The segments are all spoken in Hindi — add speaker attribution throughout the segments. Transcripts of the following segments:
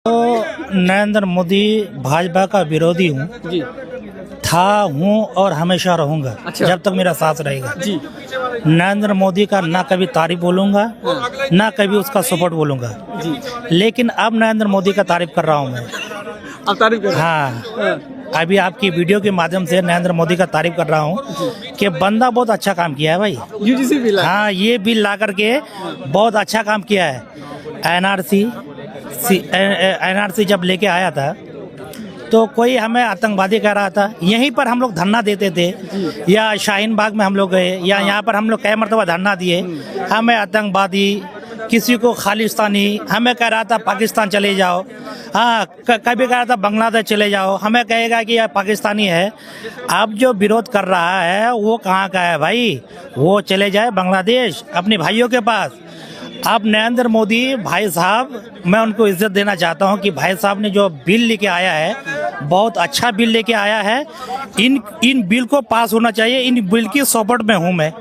Speaker 1: तो नरेंद्र मोदी भाजपा का विरोधी हूँ
Speaker 2: जी
Speaker 1: हूँ और हमेशा रहूंगा।
Speaker 2: अच्छा।
Speaker 1: जब तक मेरा साथ रहेगा।
Speaker 2: जी
Speaker 1: नरेंद्र मोदी का ना कभी तारीफ बोलूंगा ना कभी उसका सपोर्ट बोलूंगा।
Speaker 2: जी।
Speaker 1: लेकिन अब नरेंद्र मोदी का तारीफ कर रहा हूँ मैं।
Speaker 2: आप तारीफ कर रहे
Speaker 1: हाँ,
Speaker 2: हैं?
Speaker 1: अभी आपकी वीडियो के माध्यम से नरेंद्र मोदी का तारीफ कर रहा हूँ कि बंदा बहुत अच्छा काम किया है भाई।
Speaker 2: यूजीसी बिल है।
Speaker 1: हाँ, ये बिल ला करके बहुत अच्छा काम किया है। एनआरसी जब लेके आया था तो कोई हमें आतंकवादी कह रहा था। यहीं पर हम लोग धरना देते थे या शाहीन बाग में हम लोग गए या यहाँ पर हम लोग कई मरतबा धरना दिए। हमें आतंकवादी, किसी को खालिस्तानी, हमें कह रहा था पाकिस्तान चले जाओ। हाँ, कभी कह रहा था बांग्लादेश चले जाओ। हमें कहेगा कि यह पाकिस्तानी है। अब जो विरोध कर रहा है वो कहाँ का है भाई? वो चले जाए बांग्लादेश अपने भाइयों के पास। अब नरेंद्र मोदी भाई साहब, मैं उनको इज्जत देना चाहता हूं कि भाई साहब ने जो बिल लेके आया है बहुत अच्छा बिल लेके आया है। इन बिल को पास होना चाहिए। इन बिल की सपोर्ट में हूं मैं,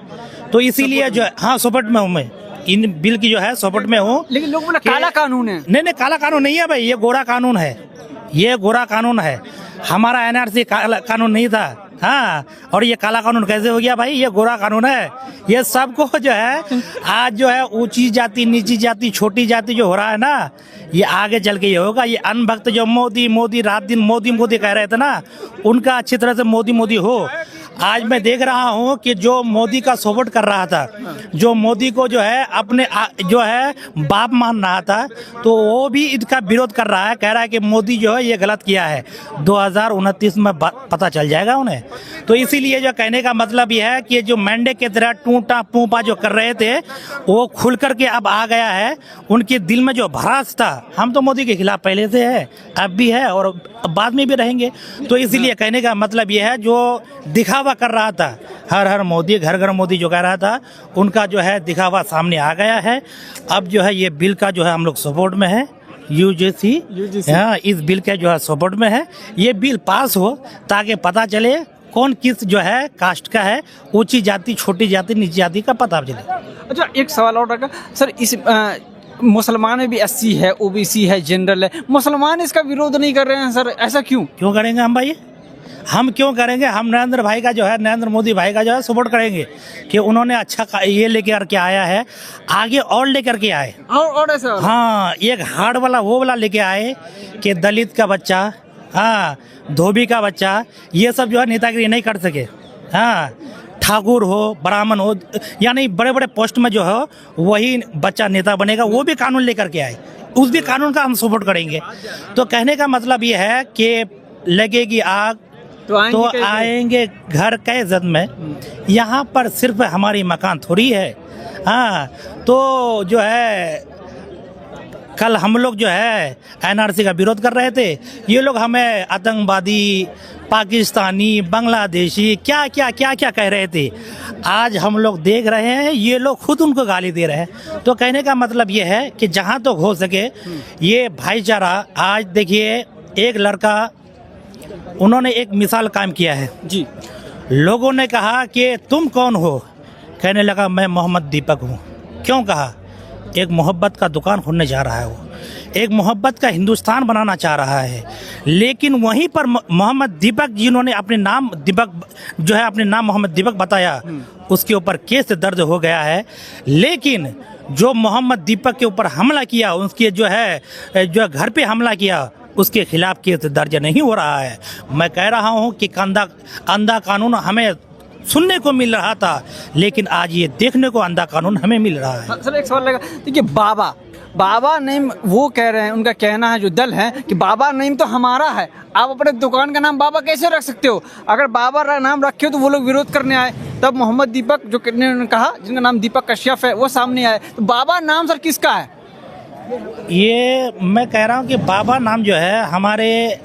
Speaker 1: तो इसीलिए जो हाँ सपोर्ट में हूं मैं। इन बिल की जो है सपोर्ट में हूं।
Speaker 2: लेकिन लोग बोला काला कानून है।
Speaker 1: नहीं, काला कानून नहीं है भाई, ये गोरा कानून है। ये गोरा कानून है। हमारा एनआरसी काला कानून नहीं था। हाँ, और ये काला कानून कैसे हो गया भाई? ये गोरा कानून है। ये सबको जो है आज जो है ऊंची जाति, नीची जाति, छोटी जाति जो हो रहा है ना, ये आगे चल के ये होगा। ये अनभक्त जो मोदी मोदी रात दिन मोदी मोदी कह रहे थे ना, उनका अच्छी तरह से मोदी मोदी हो। आज मैं देख रहा हूँ कि जो मोदी का सपोर्ट कर रहा था, जो मोदी को जो है अपने जो है बाप मान रहा था, तो वो भी इनका विरोध कर रहा है। कह रहा है कि मोदी जो है ये गलत किया है। 2029 में पता चल जाएगा उन्हें। तो इसीलिए जो कहने का मतलब ये है कि जो मैंडे के तरह टूटा पूपा जो कर रहे थे वो खुल करके अब आ गया है। उनके दिल में जो भरास था, हम तो मोदी के खिलाफ पहले से है, अब भी है और बाद में भी रहेंगे। तो इसीलिए कहने का मतलब ये है, जो दिखावा कर रहा था, हर हर मोदी घर घर मोदी जो कह रहा था, उनका जो है दिखावा सामने आ गया है। अब जो है ये बिल का जो है हम लोग सपोर्ट में है। यूजीसी हाँ, इस बिल के जो है सपोर्ट में है। ये बिल पास हो ताकि पता चले कौन किस जो है कास्ट का है, ऊंची जाति, छोटी जाति, नीची जाति का पता चले।
Speaker 2: अच्छा, एक सवाल और रखा सर, इस मुसलमान में भी एससी है, ओबीसी है, जनरल है, मुसलमान इसका विरोध नहीं कर रहे हैं सर, ऐसा क्यों
Speaker 1: करेंगे हम भाई? हम क्यों करेंगे? हम नरेंद्र भाई का जो है, नरेंद्र मोदी भाई का जो है सपोर्ट करेंगे कि उन्होंने अच्छा ये लेकर के आया है, आगे और लेकर के आए।
Speaker 2: और ऐसा
Speaker 1: हाँ, एक हार्ड वाला वो वाला लेके आए कि दलित का बच्चा, हाँ, धोबी का बच्चा, ये सब जो है नेतागिरी नहीं कर सके। हाँ, ठाकुर हो, ब्राह्मण हो, यानी बड़े बड़े पोस्ट में जो है वही बच्चा नेता बनेगा। वो भी कानून लेकर के आए, उस भी कानून का हम सपोर्ट करेंगे। तो कहने का मतलब ये है कि लगेगी आग तो आएंगे घर के इज्जत में। यहाँ पर सिर्फ हमारी मकान थोड़ी है। हाँ, तो जो है कल हम लोग जो है एनआरसी का विरोध कर रहे थे, ये लोग हमें आतंकवादी, पाकिस्तानी, बांग्लादेशी क्या क्या क्या क्या कह रहे थे। आज हम लोग देख रहे हैं ये लोग खुद उनको गाली दे रहे हैं। तो कहने का मतलब ये है कि जहाँ तक हो सके ये भाईचारा। आज देखिए, एक लड़का, उन्होंने एक मिसाल कायम किया है
Speaker 2: जी।
Speaker 1: लोगों ने कहा कि तुम कौन हो? कहने लगा मैं मोहम्मद दीपक हूँ। क्यों कहा? एक मोहब्बत का दुकान खोलने जा रहा है वो, एक मोहब्बत का हिंदुस्तान बनाना चाह रहा है। लेकिन वहीं पर मोहम्मद दीपक, जिन्होंने अपने नाम दीपक जो है अपने नाम मोहम्मद दीपक बताया, उसके ऊपर केस दर्ज हो गया है। लेकिन जो मोहम्मद दीपक के ऊपर हमला किया, उसके जो है जो घर पे हमला किया, उसके खिलाफ केस दर्ज नहीं हो रहा है। मैं कह रहा हूँ कि अंधा कानून हमें सुनने को मिल रहा था, लेकिन आज ये देखने को अंधा कानून हमें मिल रहा है।
Speaker 2: सर, एक सवाल लगा, देखिए बाबा नेम वो कह रहे हैं, उनका कहना है जो दल है कि बाबा नेम तो हमारा है, आप अपने दुकान का नाम बाबा कैसे रख सकते हो? अगर बाबा नाम रखे हो तो वो लोग विरोध करने आए। तब मोहम्मद दीपक जो ने कहा, जिनका नाम दीपक कश्यप है, वो सामने आए। तो बाबा नाम सर किसका है?
Speaker 1: ये मैं कह रहा हूँ कि बाबा नाम जो है हमारे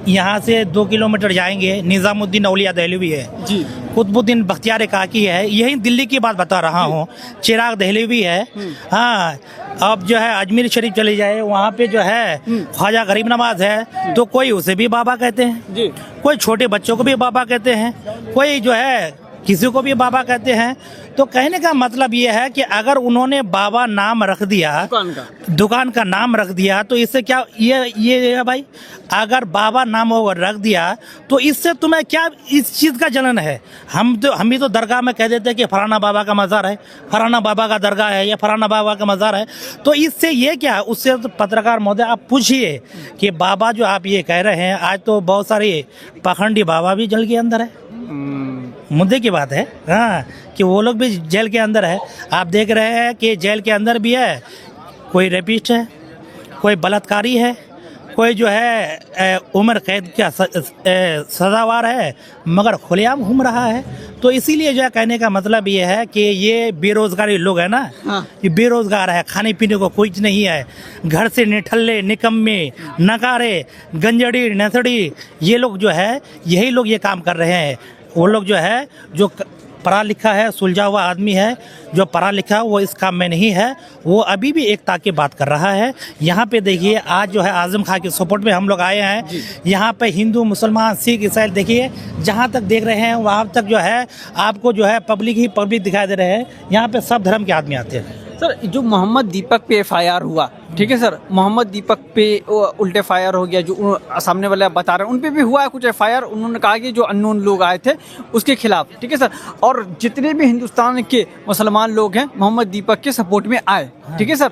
Speaker 1: यहाँ से 2 किलोमीटर जाएंगे, निज़ामुद्दीन औलिया दहलवी है
Speaker 2: जी,
Speaker 1: कुतुबुद्दीन बख्तियार काकी है, यही दिल्ली की बात बता रहा हूँ, चिराग दहलवी है। हाँ, अब जो है अजमेर शरीफ चले जाए, वहाँ पे जो है ख्वाजा गरीब नवाज है, तो कोई उसे भी बाबा कहते हैं, कोई छोटे बच्चों को भी बाबा कहते हैं, कोई जो है किसी को भी बाबा कहते हैं। तो कहने का मतलब ये है कि अगर उन्होंने बाबा नाम रख दिया, दुकान का नाम रख दिया, तो इससे क्या ये है भाई, अगर बाबा नाम वो रख दिया तो इससे तुम्हें क्या इस चीज़ का जलन है? हम ही तो दरगाह में कह देते हैं कि फलाना बाबा का मज़ार है, फलाना बाबा का दरगाह है, या फलाना बाबा का मज़ार है। तो इससे ये क्या है? उससे तो पत्रकार महोदय आप पूछिए कि बाबा जो आप ये कह रहे हैं, आज तो बहुत सारे पाखंडी बाबा भी जेल के अंदर है। मुद्दे की बात है, हाँ, कि वो लोग भी जेल के अंदर है। आप देख रहे हैं कि जेल के अंदर भी है, कोई रेपिस्ट है, कोई बलात्कारी है, कोई जो है उम्र कैद का सजावार है, मगर खुलेआम घूम रहा है। तो इसीलिए जो है कहने का मतलब ये है कि ये बेरोजगारी लोग है ना,
Speaker 2: हाँ।
Speaker 1: ये बेरोजगार है, खाने पीने को कुछ नहीं है, घर से निठल्ले, निकम्मे, नकारे, गंजड़ी, नसड़ी, ये लोग जो है यही लोग ये काम कर रहे हैं। वो लोग जो है जो पढ़ा लिखा है, सुलझा हुआ आदमी है, जो पढ़ा लिखा वो इस काम में नहीं है, वो अभी भी एकता की बात कर रहा है। यहाँ पे देखिए आज जो है आजम खां के सपोर्ट में हम लोग आए हैं। यहाँ पे हिंदू, मुसलमान, सिख, ईसाई, देखिए जहाँ तक देख रहे हैं वहाँ तक जो है आपको जो है पब्लिक ही पब्लिक दिखाई दे रहे हैं। यहाँ पे सब धर्म के आदमी आते हैं।
Speaker 2: सर जो मोहम्मद दीपक पे FIR हुआ, ठीक है सर, मोहम्मद दीपक पे उल्टे फायर हो गया, जो सामने वाले आप बता रहे हैं उन पे भी हुआ है कुछ FIR। उन्होंने कहा कि जो अननोन लोग आए थे उसके खिलाफ, ठीक है सर। और जितने भी हिंदुस्तान के मुसलमान लोग हैं मोहम्मद दीपक के सपोर्ट में आए, ठीक है सर।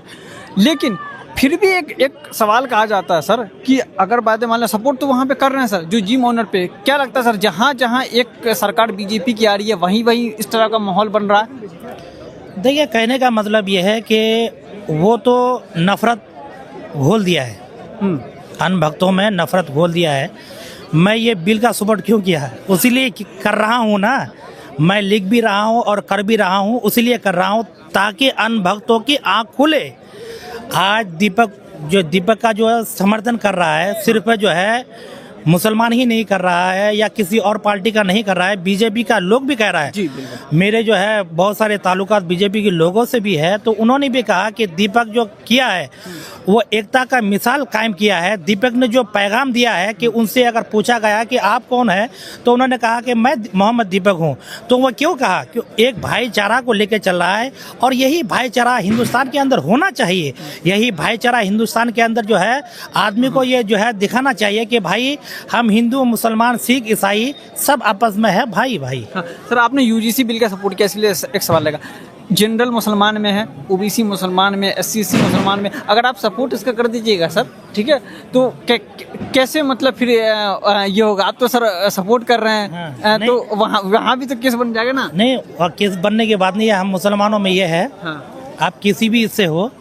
Speaker 2: लेकिन फिर भी एक सवाल कहा जाता है सर कि अगर बात मान लो सपोर्ट तो वहाँ पे कर रहे हैं सर, जो जिम ओनर पे, क्या लगता है सर जहाँ जहाँ एक सरकार BJP की आ रही है वहीं वहीं इस तरह का माहौल बन रहा है?
Speaker 1: देखिए कहने का मतलब ये है कि वो तो नफरत घोल दिया है, अन्य भक्तों में नफरत घोल दिया है। मैं ये बिल का सपोर्ट क्यों किया है? उसीलिए कर रहा हूँ ना, मैं लिख भी रहा हूँ और कर भी रहा हूँ, उसीलिए कर रहा हूँ ताकि अन्य भक्तों की आँख खुले। आज दीपक का जो है समर्थन कर रहा है, सिर्फ जो है मुसलमान ही नहीं कर रहा है या किसी और पार्टी का नहीं कर रहा है, BJP का लोग भी कह रहा है।
Speaker 2: जी,
Speaker 1: मेरे जो है बहुत सारे ताल्लुकात BJP के लोगों से भी है, तो उन्होंने भी कहा कि दीपक जो किया है वो एकता का मिसाल कायम किया है। दीपक ने जो पैगाम दिया है कि उनसे अगर पूछा गया कि आप कौन है, तो उन्होंने कहा कि मैं मोहम्मद दीपक हूँ। तो वो क्यों कहा? कि एक भाईचारा को लेकर चल रहा है और यही भाईचारा हिंदुस्तान के अंदर होना चाहिए। यही भाईचारा हिंदुस्तान के अंदर जो है आदमी को ये जो है दिखाना चाहिए कि भाई हम हिंदू, मुसलमान, सिख, ईसाई सब आपस में है भाई भाई।
Speaker 2: हाँ, सर आपने UGC बिल का सपोर्ट किया, इसलिए एक सवाल लगा। जनरल मुसलमान में है, OBC मुसलमान में, SC मुसलमान में, अगर आप सपोर्ट इसका कर दीजिएगा सर, ठीक है, तो कैसे मतलब फिर ये होगा? आप तो सर सपोर्ट कर रहे हैं,
Speaker 1: हाँ,
Speaker 2: तो वहाँ भी तो केस बन जाएगा ना?
Speaker 1: नहीं, और केस बनने की बात नहीं है। हम मुसलमानों में ये है,
Speaker 2: हाँ।
Speaker 1: आप किसी भी इससे हो,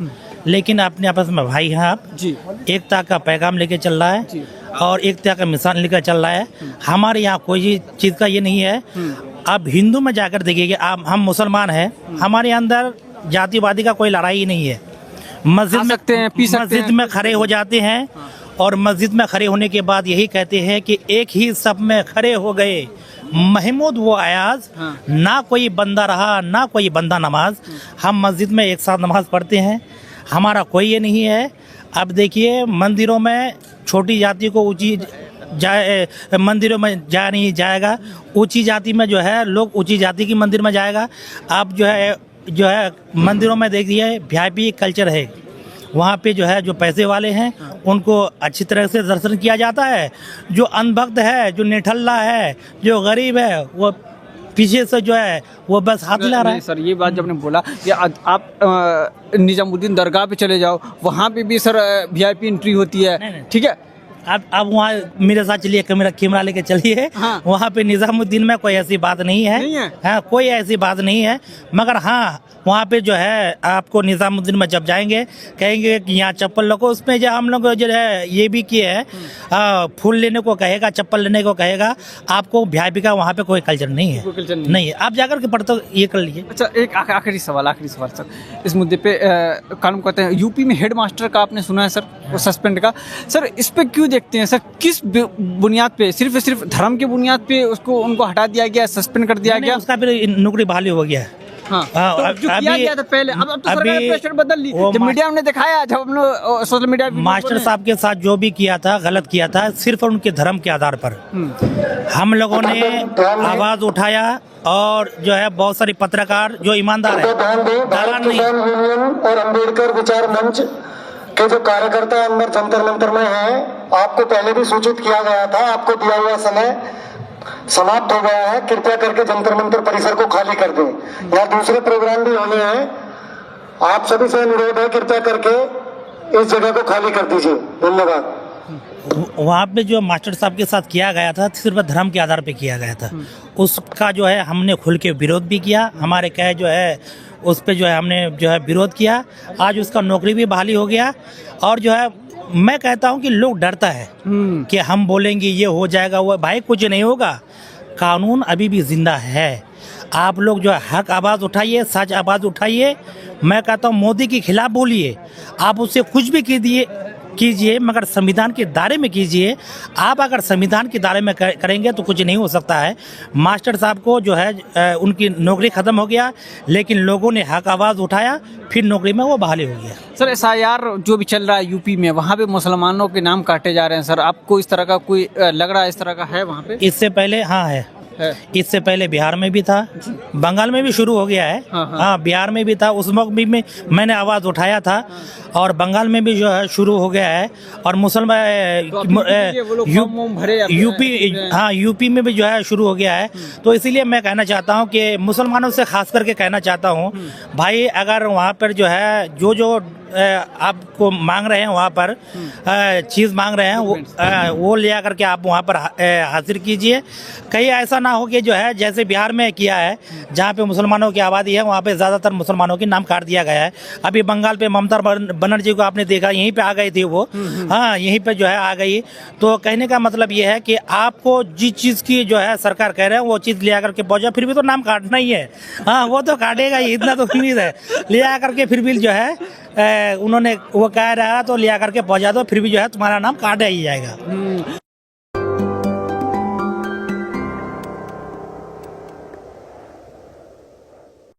Speaker 1: लेकिन अपने आपस में भाई हैं आप
Speaker 2: जी।
Speaker 1: एकता का पैगाम लेके चल रहा है
Speaker 2: जी।
Speaker 1: और एकता का मिसाल लेकर चल रहा है। हमारे यहाँ कोई चीज़ का ये नहीं है। आप हिंदू में जाकर देखिए, आप हम मुसलमान हैं, हमारे अंदर जातिवादी का कोई लड़ाई नहीं है। मस्जिद में
Speaker 2: सकते हैं, पी सकते
Speaker 1: मस्जिद
Speaker 2: हैं।
Speaker 1: में खड़े हो जाते हैं और मस्जिद में खड़े होने के बाद यही कहते हैं कि एक ही सब में खड़े हो गए महमूद वो अयाज, ना कोई बंदा रहा ना कोई बंदा नमाज। हम मस्जिद में एक साथ नमाज पढ़ते हैं, हमारा कोई ये नहीं है। अब देखिए मंदिरों में छोटी जाति को ऊंची मंदिरों में जा नहीं जाएगा, ऊंची जाति में जो है लोग ऊंची जाति की मंदिर में जाएगा। आप जो है मंदिरों में देखिए VIP कल्चर है, वहाँ पे जो है जो पैसे वाले हैं उनको अच्छी तरह से दर्शन किया जाता है। जो अनभक्त है, जो निठल्ला है, जो गरीब है, वो पीछे से जो है वो बस हाथ हिला रहा है।
Speaker 2: सर ये बात जब आपने बोला कि आप निजामुद्दीन दरगाह पे चले जाओ, वहाँ पे भी सर VIP एंट्री होती है, ठीक है।
Speaker 1: आप वहाँ मेरे साथ चलिए, कैमरा लेके चलिए।
Speaker 2: हाँ।
Speaker 1: वहाँ पे निजामुद्दीन में कोई ऐसी बात नहीं है, हाँ, कोई ऐसी बात नहीं है। मगर हाँ वहाँ पे जो है आपको निजामुद्दीन में जब जाएंगे कहेंगे कि यहाँ चप्पल रखो, उसमें जो हम लोग जो है ये भी किए हैं, फूल लेने को कहेगा, चप्पल लेने को कहेगा। आपको VIP का वहाँ पे कोई कल्चर नहीं है, नहीं है। आप जाकर के पढ़ते ये कर लीजिए।
Speaker 2: अच्छा एक आखिरी सवाल सर, इस मुद्दे पे कानून कहते हैं UP में हेड मास्टर का आपने सुना है सर, सस्पेंड का। सर इस पे क्यों देखते हैं सर, किस बुनियाद पे? सिर्फ धर्म के बुनियाद पे उनको हटा दिया गया, सस्पेंड कर दिया गया?
Speaker 1: उसका फिर नौकरी बहाली हो गया है।
Speaker 2: हाँ, तो जो किया गया था पहले, अब तो सरकार प्रेशर बदल ली।
Speaker 1: वो
Speaker 2: जब मीडिया ने दिखाया, जब हम लोग सोशल मीडिया
Speaker 1: मास्टर साहब के साथ जो भी किया था, गलत किया था, सिर्फ उनके धर्म के आधार पर हम लोगों ने आवाज उठाया और जो है बहुत सारे पत्रकार जो ईमानदार है,
Speaker 3: भारत किसान यूनियन और अम्बेडकर विचार मंच के जो कार्यकर्ता अंदर जंतर मंतर में हैं, आपको पहले भी सूचित किया गया था, आपको दिया हुआ समय समाप्त हो गया है। कृपया करके जंतर मंतर परिसर को खाली कर दें। यहाँ दूसरे प्रोग्राम भी होने हैं, आप सभी से अनुरोध है, कृपया करके इस जगह को खाली कर दीजिए। धन्यवाद।
Speaker 1: वहाँ पे जो मास्टर साहब के साथ किया गया था, सिर्फ धर्म के आधार पे किया गया था। उसका जो है हमने खुल के विरोध भी किया, हमारे कहे जो है उस पे जो है हमने जो है विरोध किया। आज उसका नौकरी भी बहाली हो गया। और जो है मैं कहता हूँ कि लोग डरता है कि हम बोलेंगे ये हो जाएगा, वो भाई कुछ नहीं होगा। कानून अभी भी जिंदा है। आप लोग जो है हक आवाज़ उठाइए, सच आवाज़ उठाइए। मैं कहता हूँ मोदी के खिलाफ बोलिए, आप उससे कुछ भी कीजिए, मगर संविधान के दायरे में कीजिए। आप अगर संविधान के दायरे में करेंगे तो कुछ नहीं हो सकता है। मास्टर साहब को जो है उनकी नौकरी ख़त्म हो गया, लेकिन लोगों ने हक आवाज़ उठाया, फिर नौकरी में वो बहाली हो गया।
Speaker 2: सर SIR जो भी चल रहा है यूपी में, वहाँ पे मुसलमानों के नाम काटे जा रहे हैं सर, आपको इस तरह का कोई लग रहा है, इस तरह का है वहाँ पे?
Speaker 1: इससे पहले हाँ है। इससे पहले बिहार में भी था, बंगाल में भी शुरू हो गया है। हाँ, बिहार में भी था, उस वक्त भी मैंने आवाज़ उठाया था, और बंगाल में भी जो है शुरू हो गया है। और यूपी में भी जो है शुरू हो गया है। तो इसीलिए मैं कहना चाहता हूँ कि मुसलमानों से खास करके कहना चाहता हूँ, भाई अगर वहाँ पर जो है जो आपको मांग रहे हैं, वहाँ पर चीज़ मांग रहे हैं, वो ले आकर के आप वहाँ पर हाजिर कीजिए। कहीं ऐसा ना हो कि जो है जैसे बिहार में किया है, जहाँ पे मुसलमानों की आबादी है, वहाँ पे ज़्यादातर मुसलमानों के नाम काट दिया गया है। अभी बंगाल पे ममता बनर्जी को आपने देखा, यहीं पे आ गई थी वो। हाँ, यहीं पे जो है आ गई। तो कहने का मतलब ये है कि आपको जिस चीज़ की जो है सरकार कह रहे हैं वो चीज़ ले आकर के पहुँचा, फिर भी तो नाम काटना ही है। हाँ, वो तो काटेगा ही, इतना तो उम्मीद है। ले आकर के फिर भी जो है उन्होंने वो कह रहा है तो ले आकर के पहुँचा दो, फिर भी जो है तुम्हारा नाम काटा ही जाएगा।